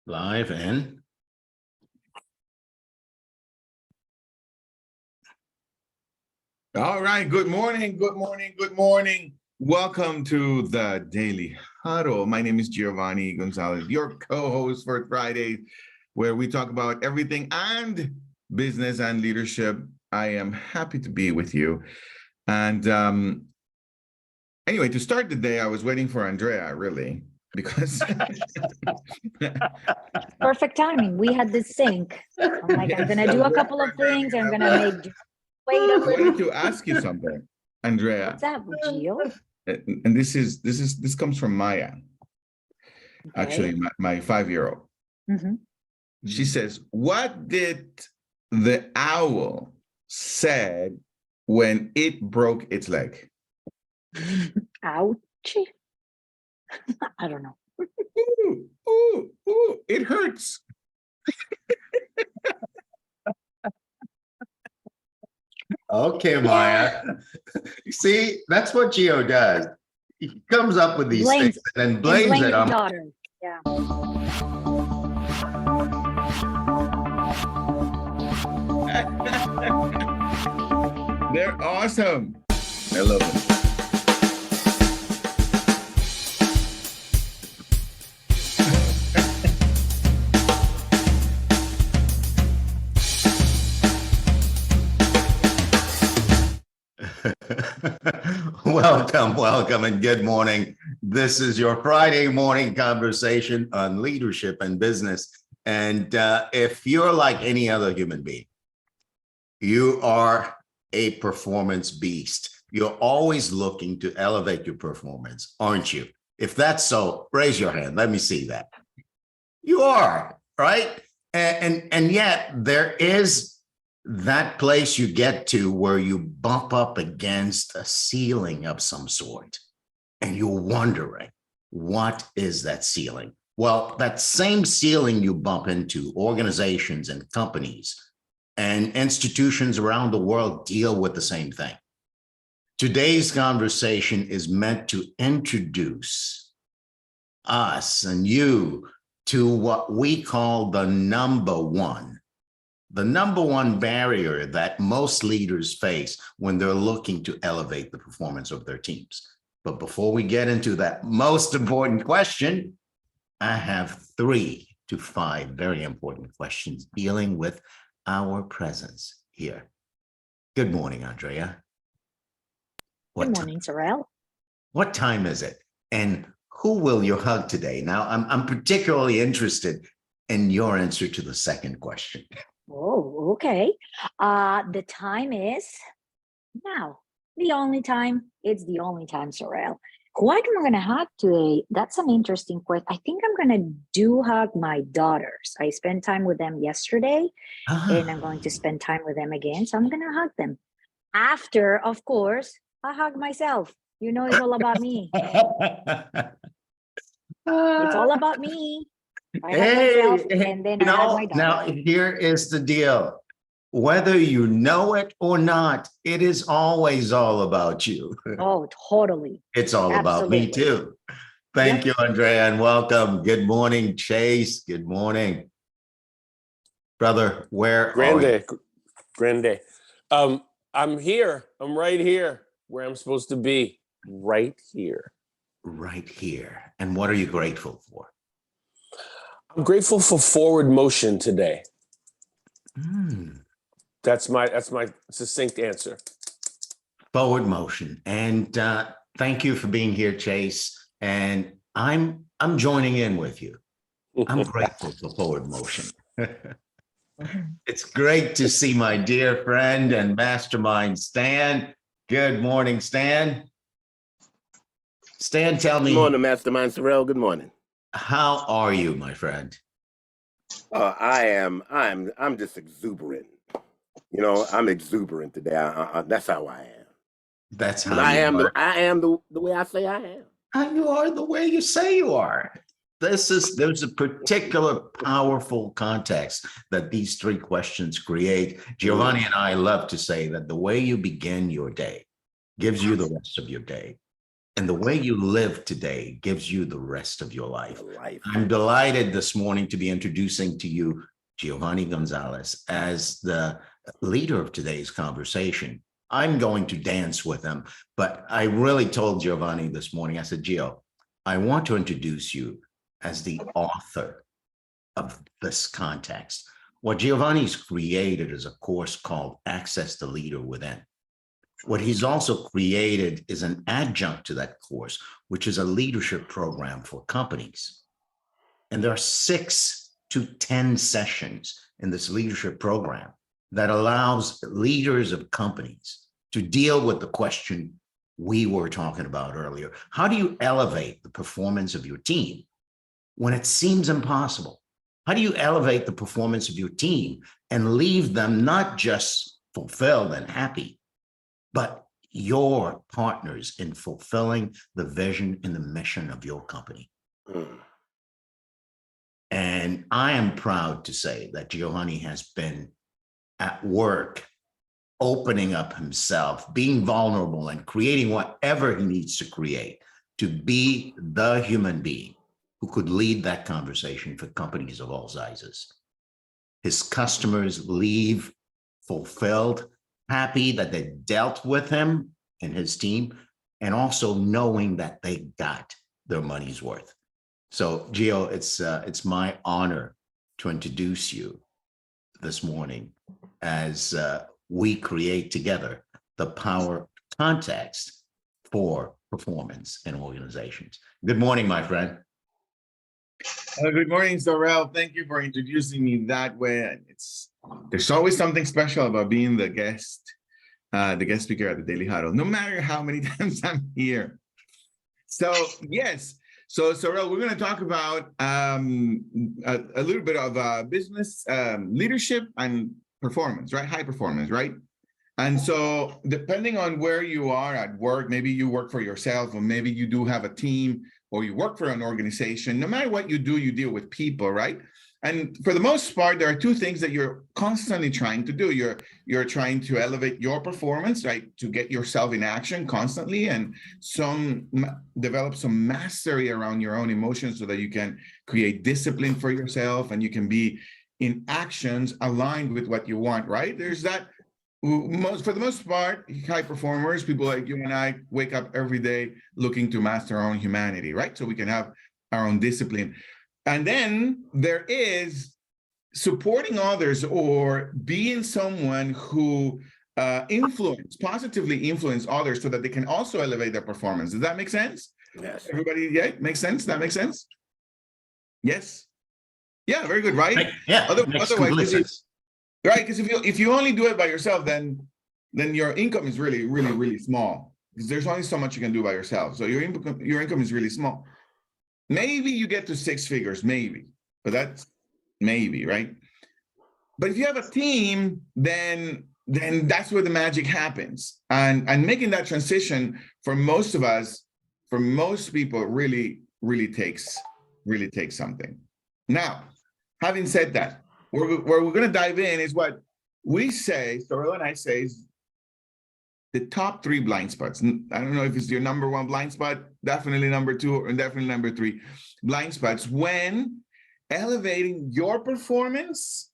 Live and all right. Good morning. Good morning. Good morning. Welcome to the Daily Huddle. My name is Giovanni Gonzalez, your co-host for Friday, where we talk about everything and business and leadership. I am happy to be with you. And anyway, to start the day, I was waiting for Andrea, really, because perfect timing. We had this sync. I'm like, I'm gonna do a couple of things. I'm gonna make wait a I wanted little. to ask you something, Andrea. What's that, Gio? And this comes from Maya, actually, my 5-year-old. Mhm. She says, "What did the owl said when it broke its leg?" Ouch. I don't know. Ooh, ooh, ooh, it hurts. Okay, Maya. See, that's what Gio does. He comes up with these things and then blames it your on. daughter. Yeah. They're awesome. I love them. Welcome, and good morning. This is your Friday morning conversation on leadership and business. And if you're like any other human being, you are a performance beast. You're always looking to elevate your performance, aren't you? If that's so, raise your hand. Let me see that. You are, right? And yet there is that place you get to where you bump up against a ceiling of some sort, and you're wondering, what is that ceiling? Well, that same ceiling you bump into, organizations and companies and institutions around the world deal with the same thing. Today's conversation is meant to introduce us and you to what we call the number one barrier that most leaders face when they're looking to elevate the performance of their teams. But before we get into that most important question, I have 3 to 5 very important questions dealing with our presence here. Good morning, Andrea. Good morning, Saurel. What time is it? And who will you hug today? Now, I'm particularly interested in your answer to the second question. Oh, okay. The time is now. The only time. It's the only time, Saurel. Who am I gonna hug today? That's an interesting question. I think I'm gonna hug my daughters. I spent time with them yesterday, and I'm going to spend time with them again. So I'm gonna hug them. After, of course, I hug myself. You know, it's all about me. It's all about me. I hug myself, and then I hug my daughter. Now, here is the deal. Whether you know it or not, it is always all about you. Oh, totally. It's all about me too. Thank you, Andrea, and welcome. Good morning, Chase. Good morning. Brother, where are you? Grande. I'm here. I'm right here where I'm supposed to be. Right here. Right here. And what are you grateful for? I'm grateful for forward motion today. That's my succinct answer. Forward motion. And thank you for being here, Chase. And I'm joining in with you. I'm grateful for forward motion. It's great to see my dear friend and mastermind, Stan. Good morning, Stan. Stan, tell me. Good morning, Mastermind Saurel. Good morning. How are you, my friend? I'm just exuberant. You know, I'm exuberant today. That's how I am. That's how I am. I am the way I say I am. And you are the way you say you are. There's a particular powerful context that these 3 questions create. Giovanni and I love to say that the way you begin your day gives you the rest of your day. And the way you live today gives you the rest of your life. Life. I'm delighted this morning to be introducing to you Giovanni Gonzalez as the leader of today's conversation. I'm going to dance with him, but I really told Giovanni this morning, I said, Gio, I want to introduce you as the author of this context. What Giovanni's created is a course called Access the Leader Within. What he's also created is an adjunct to that course, which is a leadership program for companies. And there are 6 to 10 sessions in this leadership program that allows leaders of companies to deal with the question we were talking about earlier. How do you elevate the performance of your team when it seems impossible? How do you elevate the performance of your team and leave them not just fulfilled and happy, but your partners in fulfilling the vision and the mission of your company? And I am proud to say that Giovanni has been at work, opening up himself, being vulnerable, and creating whatever he needs to create to be the human being who could lead that conversation for companies of all sizes. His customers leave fulfilled, happy that they dealt with him and his team, and also knowing that they got their money's worth. So, Gio, it's my honor to introduce you this morning as we create together the power context for performance in organizations. Good morning, my friend. Good morning, Saurel. Thank you for introducing me that way. There's always something special about being the guest speaker at the Daily Huddle, no matter how many times I'm here. So yes, so Saurel, we're going to talk about a little bit of business leadership and performance, right? High performance, right? And so depending on where you are at work, maybe you work for yourself, or maybe you do have a team, or you work for an organization. No matter what you do, you deal with people, right? And for the most part, there are 2 things that you're constantly trying to do. You're trying to elevate your performance, right? To get yourself in action constantly, and develop some mastery around your own emotions so that you can create discipline for yourself and you can be in actions aligned with what you want, right? There's that. For the most part, high performers, people like you and I, wake up every day looking to master our own humanity, right? So we can have our own discipline. And then there is supporting others or being someone who positively influence others so that they can also elevate their performance. Does that make sense? Yes. Everybody, yeah, makes sense? That makes sense? Yes. Yeah, very good, right? Yeah, makes complete sense. Right, because if you only do it by yourself, then your income is really, really, really small. Because there's only so much you can do by yourself. So your income is really small. Maybe you get to 6 figures, maybe, but that's maybe, right? But if you have a team, then that's where the magic happens. And making that transition for most of us, for most people, really, really takes something. Now, having said that, where we're going to dive in is what we say, Saurel and I say, is the top 3 blind spots. I don't know if it's your number 1 blind spot, definitely number 2, or definitely number 3 blind spots when elevating your performance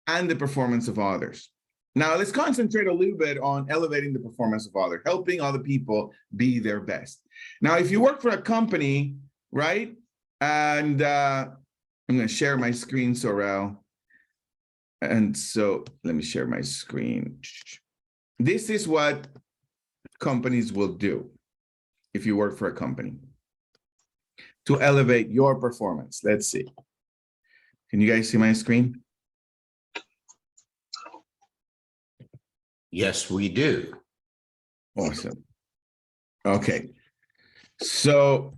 and the performance of others. Now, let's concentrate a little bit on elevating the performance of others, helping other people be their best. Now, if you work for a company, right, and I'm going to share my screen, Saurel. And so let me share my screen. This is what companies will do if you work for a company to elevate your performance. Let's see. Can you guys see my screen? Yes, we do. Awesome. Okay. So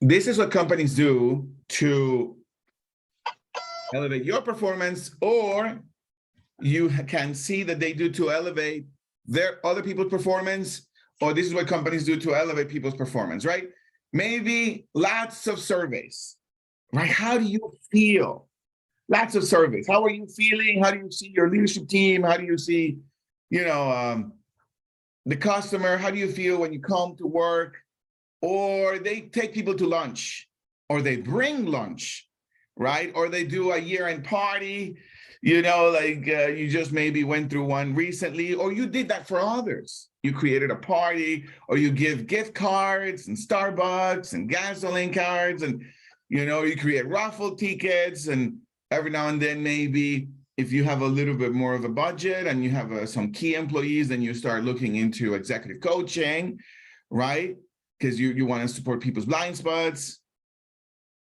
this is what companies do to elevate your performance, or you can see that they do to elevate their other people's performance, or this is what companies do to elevate people's performance, right? Maybe lots of surveys, right? How do you feel? Lots of surveys. How are you feeling? How do you see your leadership team? How do you see, the customer, how do you feel when you come to work? Or they take people to lunch, or they bring lunch, right? Or they do a year-end party, you know, like you just maybe went through one recently, or you did that for others. You created a party, or you give gift cards and Starbucks and gasoline cards, and, you know, you create raffle tickets, and every now and then maybe if you have a little bit more of a budget and you have some key employees, then you start looking into executive coaching, right? Because you want to support people's blind spots.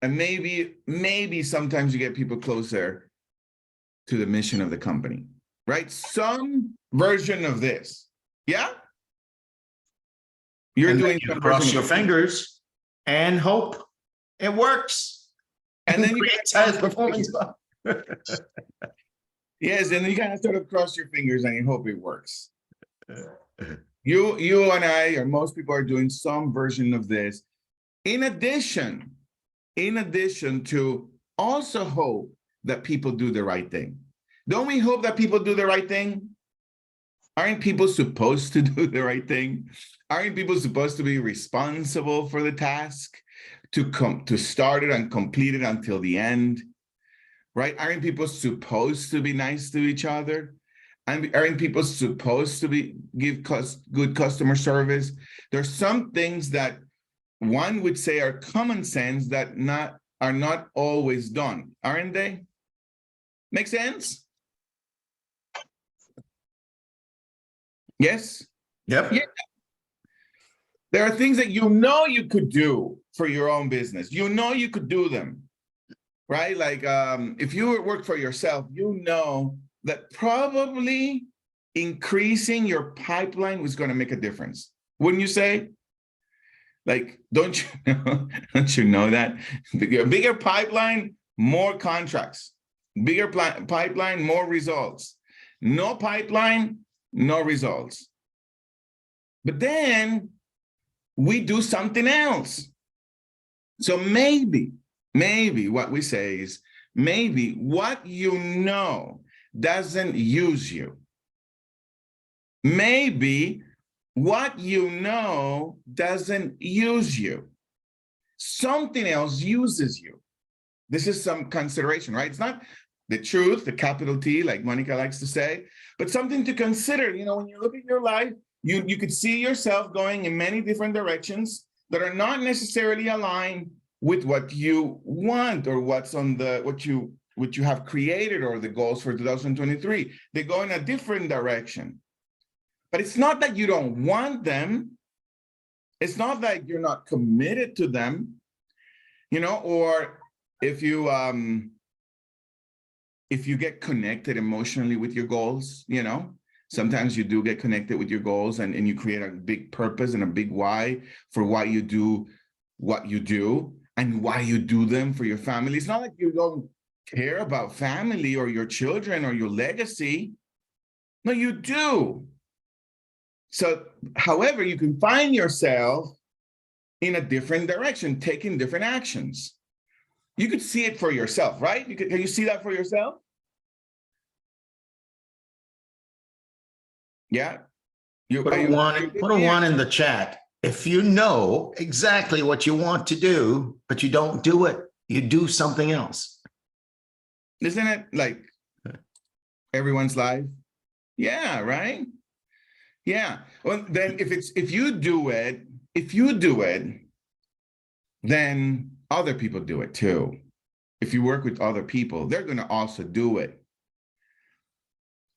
And maybe sometimes you get people closer to the mission of the company, right? Some version of this. Yeah? You're And then doing you some cross version your of- fingers and hope it works. And then you create gotta- high performance. Yes, and then you gotta sort of cross your fingers and you hope it works. You and I, or most people, are doing some version of this. In addition to also hope that people do the right thing. Don't we hope that people do the right thing? Aren't people supposed to do the right thing? Aren't people supposed to be responsible for the task, to start it and complete it until the end? Right? Aren't people supposed to be nice to each other? And aren't people supposed to give good customer service? There's some things that one would say are common sense that are not always done, aren't they? Make sense? Yes? Yep. Yeah. There are things that you know you could do for your own business. You know you could do them, right? Like if you work for yourself, you know that probably increasing your pipeline was going to make a difference. Wouldn't you say? Like, don't you know that? Bigger pipeline, more contracts. Bigger pipeline, more results. No pipeline, no results. But then we do something else. So maybe what we say is, maybe what you know doesn't use you. Maybe what you know doesn't use you. Something else uses you. This is some consideration, right? It's not the truth, the capital T, like Monica likes to say, but something to consider. You know, when you look at your life, you could see yourself going in many different directions that are not necessarily aligned with what you want or what's on what you have created or the goals for 2023. They go in a different direction. But it's not that you don't want them. It's not that you're not committed to them, you know, or if you get connected emotionally with your goals, you know, sometimes you do get connected with your goals and you create a big purpose and a big why for why you do what you do and why you do them for your family. It's not like you don't care about family or your children or your legacy. No, you do. So, however, you can find yourself in a different direction, taking different actions. You could see it for yourself, right? Can you see that for yourself? Yeah. Put a one in the chat. If you know exactly what you want to do, but you don't do it, you do something else. Isn't it like everyone's life? Yeah, right? Yeah. Well, then if you do it, then other people do it too. If you work with other people, they're going to also do it.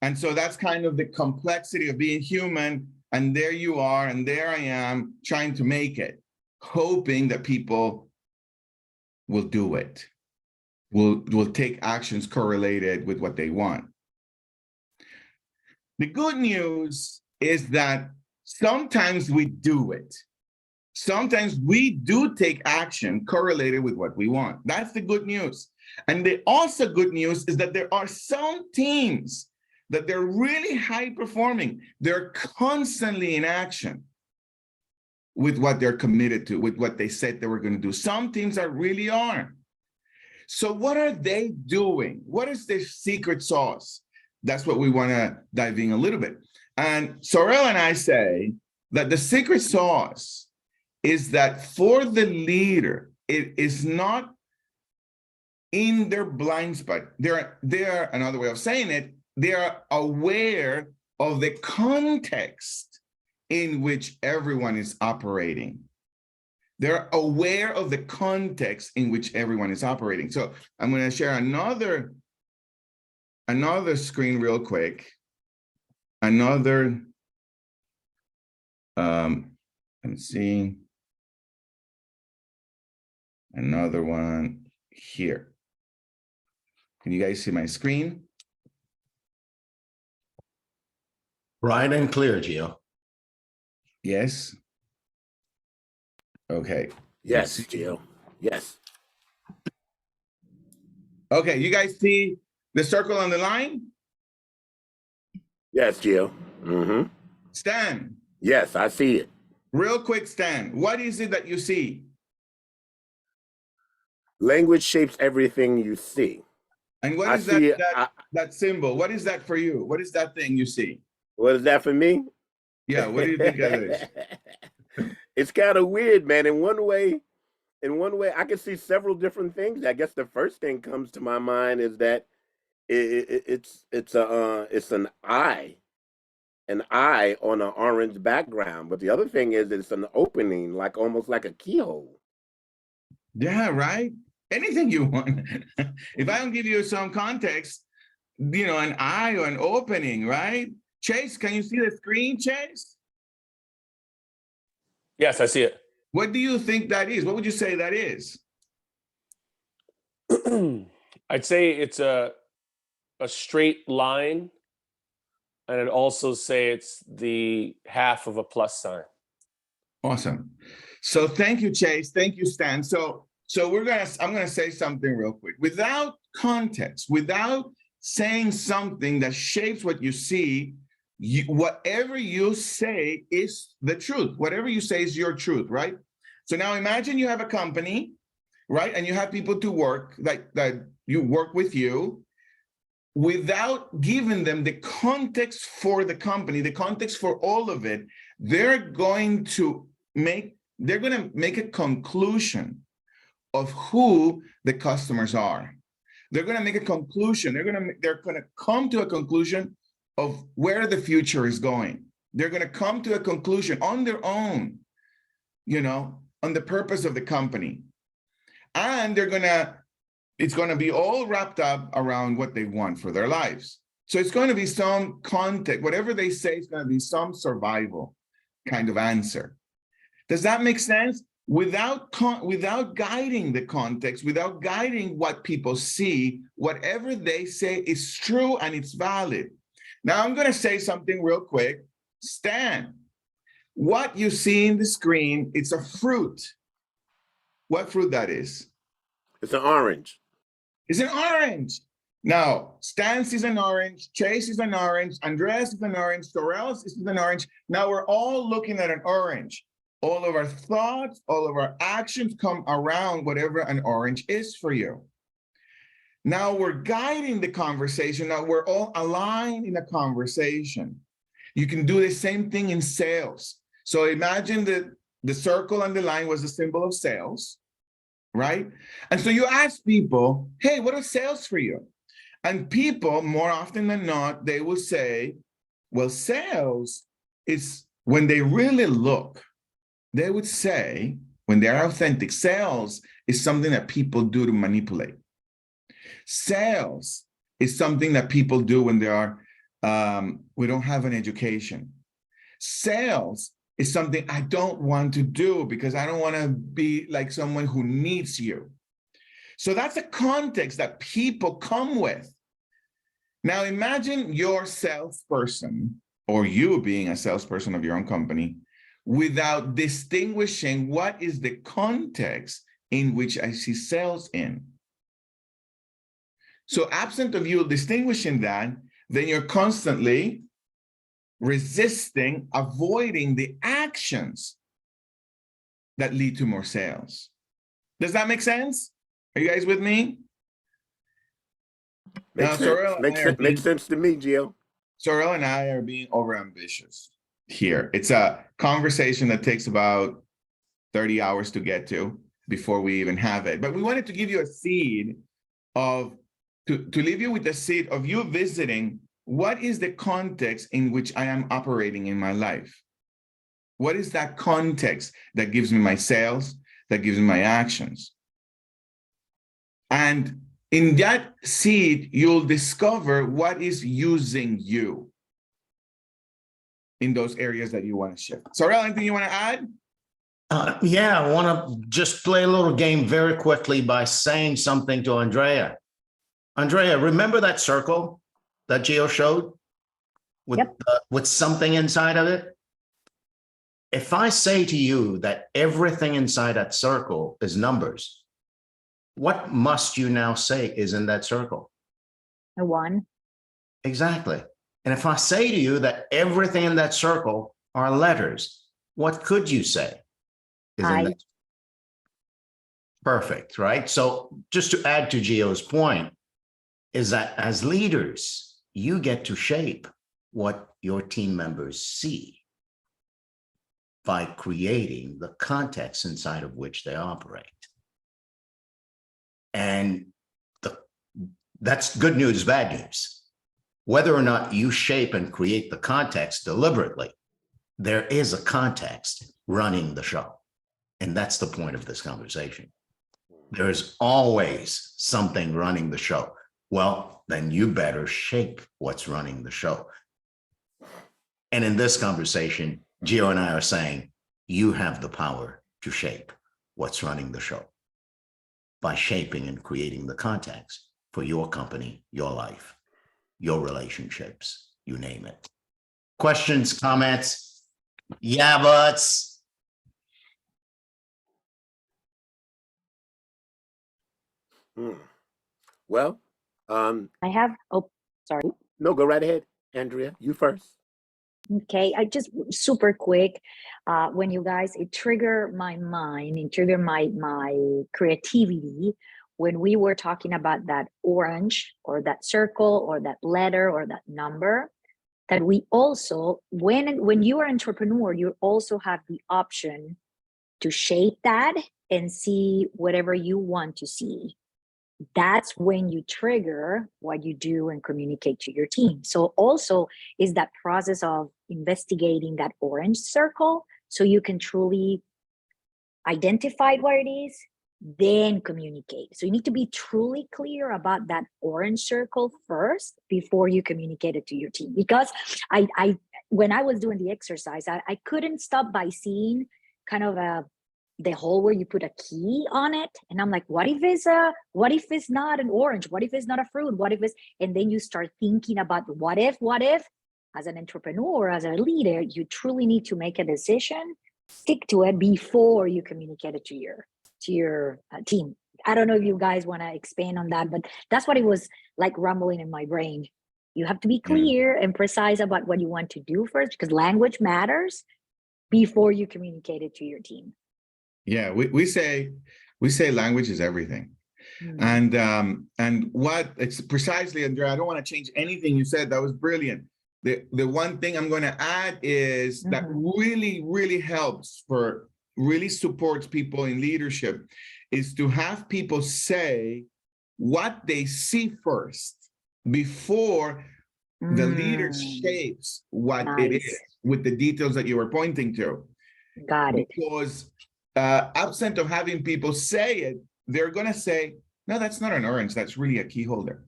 And so that's kind of the complexity of being human. And there you are, and there I am trying to make it, hoping that people will do it, will take actions correlated with what they want. The good news is that sometimes we do it. Sometimes we do take action correlated with what we want. That's the good news. And the also good news is that there are some teams that they're really high performing. They're constantly in action with what they're committed to, with what they said they were going to do. Some teams really aren't. So what are they doing? What is their secret sauce? That's what we want to dive in a little bit. And Saurel and I say that the secret sauce is that for the leader, it is not in their blind spot. They're another way of saying it, they are aware of the context in which everyone is operating. They're aware of the context in which everyone is operating. So I'm going to share another screen real quick. Another, let's see, another one here. Can you guys see my screen? Bright and clear, Gio. Yes. Okay. Yes, Gio. Yes. Okay, you guys see the circle on the line? Yes, Gio. Mm-hmm. Stan, Yes, I see it. real quick, Stan, what is it that you see? Language shapes everything you see. And what I is see that symbol? What is that for you? What is that thing you see? What is that for me? Yeah, what do you think that is? It's kind of weird, man. In one way, I can see several different things. I guess the first thing comes to my mind is that it's an eye on an orange background. But the other thing is it's an opening, like almost like a keyhole. Yeah, right? Anything you want. If I don't give you some context, you know, an eye or an opening, right? Chase, can you see the screen, Chase? Yes, I see it. What do you think that is? What would you say that is? I'd say it's a straight line, and I'd also say it's the half of a plus sign. Awesome. So thank you, Chase. Thank you, Stan. So I'm gonna say something real quick. Without context, without saying something that shapes what you see, whatever you say is the truth. Whatever you say is your truth, right? So now imagine you have a company, right? And you have people to work that you work with you. Without giving them the context for the company, the context for all of it, they're going to make a conclusion of who the customers are. They're going to make a conclusion. They're going to come to a conclusion of where the future is going. They're going to come to a conclusion on their own, you know, on the purpose of the company. And it's going to be all wrapped up around what they want for their lives. So it's going to be some context, whatever they say is going to be some survival kind of answer. Does that make sense? Without guiding the context, without guiding what people see, whatever they say is true and it's valid. Now I'm going to say something real quick. Stan, what you see in the screen, it's a fruit. What fruit that is? It's an orange. It's an orange. Now, Stan is an orange, Chase is an orange, Andreas is an orange, Saurel is an orange. Now we're all looking at an orange. All of our thoughts, all of our actions come around whatever an orange is for you. Now we're guiding the conversation. Now we're all aligned in a conversation. You can do the same thing in sales. So imagine that the circle and the line was the symbol of sales, right? And so you ask people, hey, what are sales for you? And people, more often than not, they will say, well, sales is when they really look, they would say, when they're authentic, sales is something that people do to manipulate. Sales is something that people do when they are, we don't have an education. Sales is something I don't want to do because I don't want to be like someone who needs you. So that's a context that people come with. Now imagine your salesperson or you being a salesperson of your own company without distinguishing what is the context in which I see sales in. So absent of you distinguishing that, then you're constantly resisting, avoiding the actions that lead to more sales. Does that make sense? Are you guys with me? Makes sense to me, Gio. Saurel and I are being overambitious here. It's a conversation that takes about 30 hours to get to before we even have it. But we wanted to give you a seed of, to leave you with the seed of you visiting what is the context in which I am operating in my life. What is that context that gives me my sales, that gives me my actions? And in that seed, you'll discover what is using you in those areas that you want to shift. Saurel, anything you want to add? Yeah, I want to just play a little game very quickly by saying something to Andrea. Andrea, remember that circle that Gio showed with, Yep. With something inside of it? If I say to you that everything inside that circle is numbers, what must you now say is in that circle? A 1. Exactly. And if I say to you that everything in that circle are letters, what could you say is in I. that? Perfect, right? So just to add to Gio's point, is that as leaders, you get to shape what your team members see by creating the context inside of which they operate. And that's good news, bad news. Whether or not you shape and create the context deliberately, there is a context running the show. And that's the point of this conversation. There is always something running the show. Well, then you better shape what's running the show. And in this conversation, Gio and I are saying, you have the power to shape what's running the show by shaping and creating the context for your company, your life, your relationships, you name it. Questions, comments? Yeah, buts. Well, I have, oh, sorry. no, go right ahead, Andrea. You first. Okay, I just super quick. When you guys, it triggered my mind, it triggered my creativity when we were talking about that orange or that circle or that letter or that number. That we also, when you are an entrepreneur, you also have the option to shape that and see whatever you want to see. That's when you trigger what you do and communicate to your team. So also is that process of investigating that orange circle so you can truly identify what it is, then communicate. So you need to be truly clear about that orange circle first before you communicate it to your team. Because I when I was doing the exercise, I couldn't stop by seeing kind of the hole where you put a key on it. And I'm like, what if it's not an orange? What if it's not a fruit? What if it's, and then you start thinking about what if, as an entrepreneur, as a leader, you truly need to make a decision, stick to it before you communicate it to your team. I don't know if you guys want to expand on that, but that's what it was like rumbling in my brain. You have to be clear and precise about what you want to do first, because language matters before you communicate it to your team. Yeah, we say language is everything. And what it's precisely, Andrea, I don't want to change anything you said. That was brilliant. The one thing I'm going to add is that really helps really supports people in leadership is to have people say what they see first before the leader shapes what it is with the details that you were pointing to. Got it. Because absent of having people say it, they're going to say, no, that's not an orange. That's really a key holder.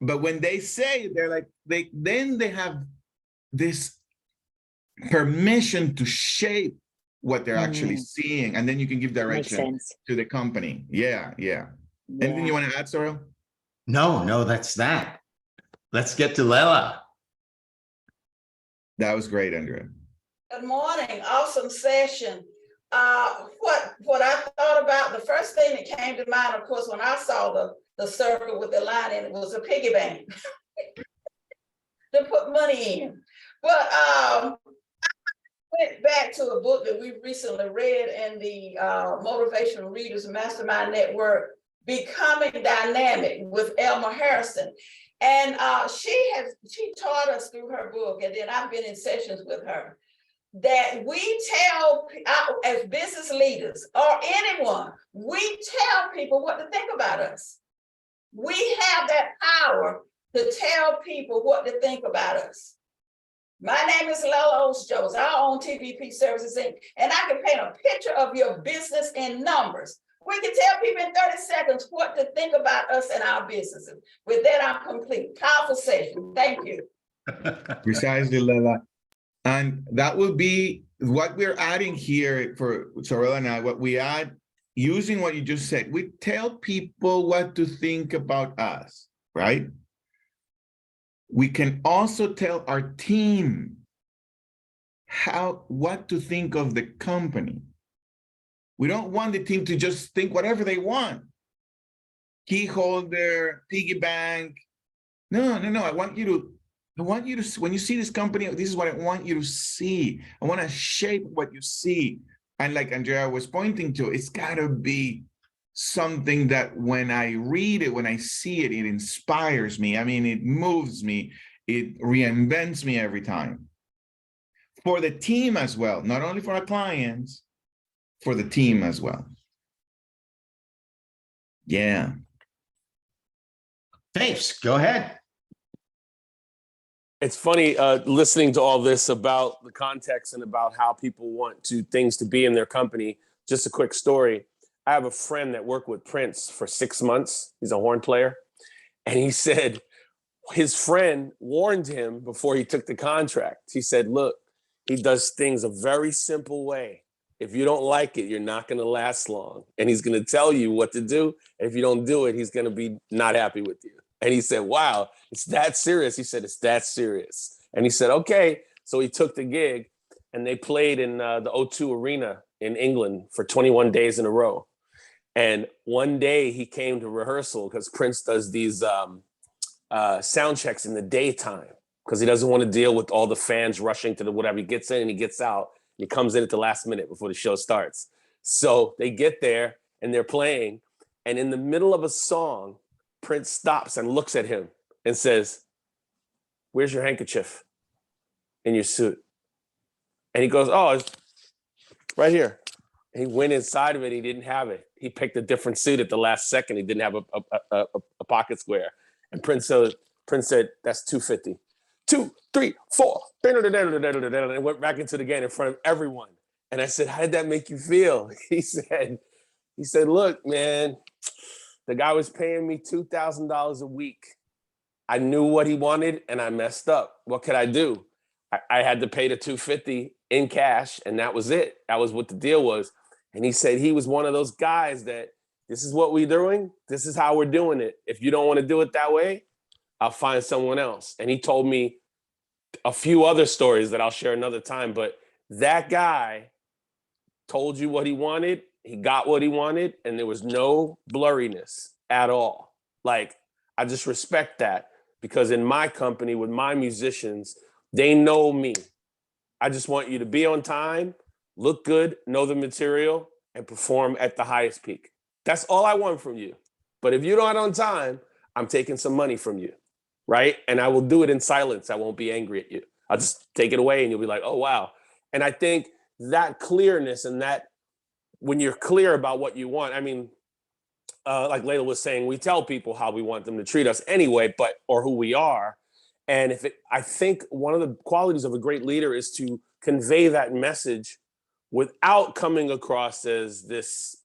But when they say it, they're like, they have this permission to shape what they're actually seeing. And then you can give direction to the company. Yeah. Anything you want to add, Saurel? No, that's that. Let's get to Lela. That was great, Andrea. Good morning. Awesome session. What I thought about, the first thing that came to mind, of course, when I saw the circle with the line in it, was a piggy bank to put money in. But went back to a book that we recently read in the Motivational Readers Mastermind Network, Becoming Dynamic with Elmer Harrison. And she taught us through her book, and then I've been in sessions with her, that we tell, as business leaders or anyone, we tell people what to think about us. We have that power to tell people what to think about us. My name is Lela Oshjos. I own TVP Services Inc. And I can paint a picture of your business in numbers. We can tell people in 30 seconds what to think about us and our businesses. With that, I'm complete. Powerful session. Thank you. Precisely, Lela. And that will be what we're adding here for Saurel and I, what we add, using what you just said. We tell people what to think about us, right? We can also tell our team what to think of the company. We don't want the team to just think whatever they want. Key holder, piggy bank. No. I want you to, when you see this company, this is what I want you to see. I want to shape what you see. And like Andrea was pointing to, it's gotta be something that when I read it, when I see it, it inspires me. I mean, it moves me. It reinvents me every time. For the team as well, not only for our clients, for the team as well. Yeah. Thanks. Go ahead. It's funny listening to all this about the context and about how people want things to be in their company. Just a quick story. I have a friend that worked with Prince for 6 months. He's a horn player. And he said his friend warned him before he took the contract. He said, look, he does things a very simple way. If you don't like it, you're not going to last long. And he's going to tell you what to do. And if you don't do it, he's going to be not happy with you. And he said, wow, it's that serious. He said, it's that serious. And he said, okay. So he took the gig and they played in the O2 Arena in England for 21 days in a row. And one day he came to rehearsal because Prince does these sound checks in the daytime because he doesn't want to deal with all the fans rushing to whatever. He gets in and he gets out. And he comes in at the last minute before the show starts. So they get there and they're playing. And in the middle of a song, Prince stops and looks at him and says, where's your handkerchief in your suit? And he goes, oh, it's right here. And he went inside of it. He didn't have it. He picked a different suit at the last second. He didn't have a pocket square. And Prince said, that's $250. 2, 3, 4. And went back into the game in front of everyone. And I said, how did that make you feel? He said, look, man, the guy was paying me $2,000 a week. I knew what he wanted and I messed up. What could I do? I had to pay the $250 in cash and that was it. That was what the deal was. And he said he was one of those guys that this is what we're doing. This is how we're doing it. If you don't want to do it that way, I'll find someone else. And he told me a few other stories that I'll share another time. But that guy told you what he wanted. He got what he wanted. And there was no blurriness at all. Like, I just respect that because in my company with my musicians, they know me. I just want you to be on time, look good, know the material, and perform at the highest peak. That's all I want from you. But if you're not on time, I'm taking some money from you, right? And I will do it in silence. I won't be angry at you. I'll just take it away and you'll be like, oh, wow. And I think that clearness and that when you're clear about what you want, I mean, like Lela was saying, we tell people how we want them to treat us anyway, or who we are. And I think one of the qualities of a great leader is to convey that message without coming across as this,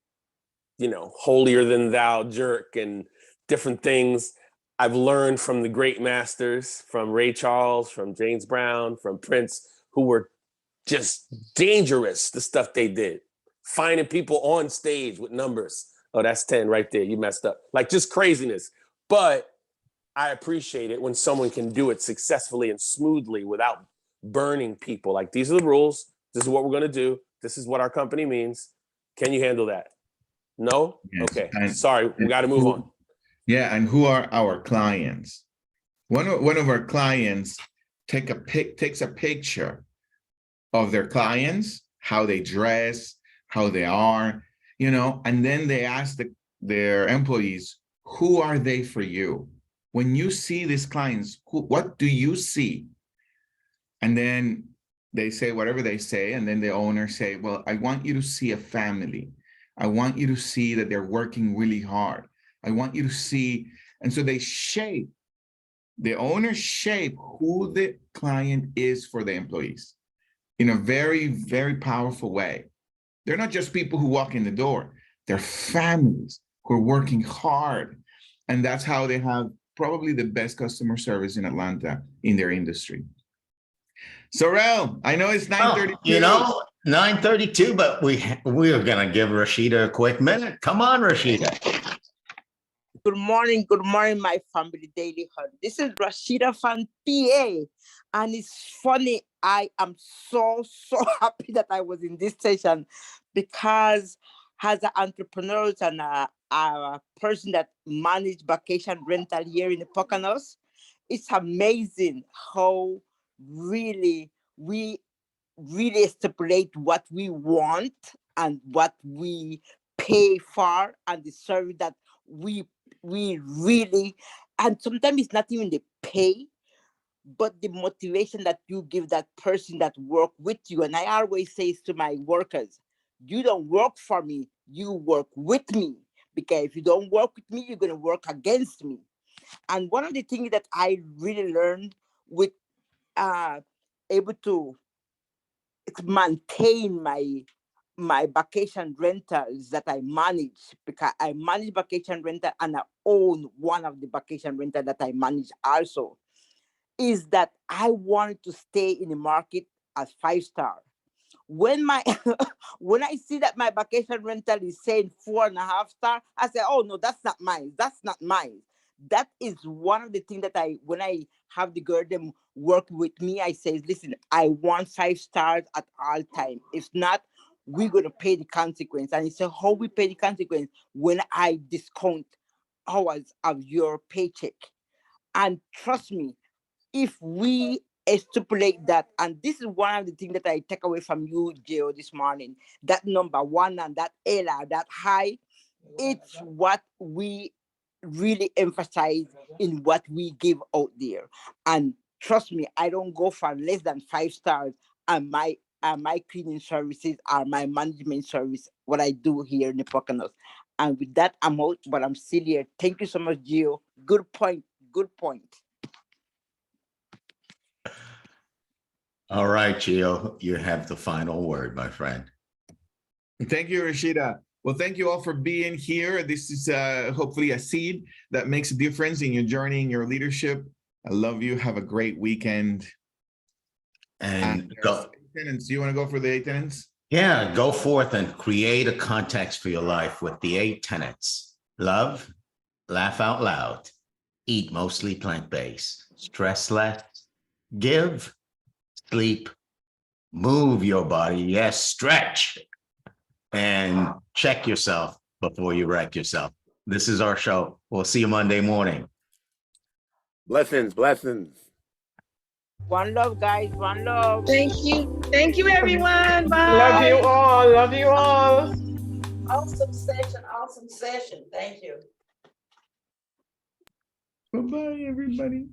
holier than thou jerk and different things. I've learned from the great masters, from Ray Charles, from James Brown, from Prince, who were just dangerous, the stuff they did. Finding people on stage with numbers. Oh, that's 10 right there. You messed up. Like just craziness. But I appreciate it when someone can do it successfully and smoothly without burning people. Like, these are the rules. This is what we're going to do. This is what our company means. Can you handle that? No? Yes. Okay. And sorry. We got to move on. Yeah. And who are our clients? One of our clients takes a picture of their clients, how they dress, how they are, and then they ask their employees, who are they for you? When you see these clients, what do you see? And then they say whatever they say, and then the owners say, well, I want you to see a family. I want you to see that they're working really hard. I want you to see, and so they shape, the owners shape who the client is for the employees in a very, very powerful way. They're not just people who walk in the door, they're families who are working hard. And that's how they have probably the best customer service in Atlanta in their industry. Saurel, I know it's 9:32. You know, 9:32, but we're gonna give Rashida a quick minute. Come on, Rashida. Good morning, my family daily hunt. This is Rashida from PA, and it's funny. I am so happy that I was in this session, because as an entrepreneur and a person that managed vacation rental here in the Poconos, it's amazing how we really stipulate what we want and what we pay for, and the service that we really, and sometimes it's not even the pay, but the motivation that you give that person that work with you. And I always say to my workers, you don't work for me, you work with me, because if you don't work with me, you're going to work against me. And one of the things that I really learned with able to maintain my vacation rentals that I manage, because I manage vacation rental and I own one of the vacation rental that I manage also, is that I wanted to stay in the market as 5-star. When when I see that my vacation rental is saying 4.5 star, I say, oh no, that's not mine. That's not mine. That is one of the things that when I have the girl them work with me, I say, listen, I want 5 stars at all time. If not, we're going to pay the consequence. And he said, how we pay the consequence? When I discount hours of your paycheck. And trust me, if we stipulate that, and this is one of the things that I take away from you, Gio, this morning, that number one and that ELA, that high, it's what we really emphasize in what we give out there. And trust me, I don't go for less than 5 stars and my cleaning services are my management service, what I do here in the Poconos. And with that, I'm out, but I'm still here. Thank you so much, Gio. Good point. Good point. All right, Gio, you have the final word, my friend. Thank you, Rashida. Well, thank you all for being here. This is hopefully a seed that makes a difference in your journey, in your leadership. I love you. Have a great weekend. And go. 8 tenants. Do you want to go for the 8 tenants? Yeah, go forth and create a context for your life with the 8 tenets. Love, laugh out loud, eat mostly plant-based, stress less, give, sleep, move your body, yes, stretch, and check yourself before you wreck yourself. This is our show. We'll see you Monday morning. Blessings. One love, guys. One love. Thank you. Thank you, everyone. Bye. Love you all. Love you all. Awesome session. Thank you. Bye-bye, everybody.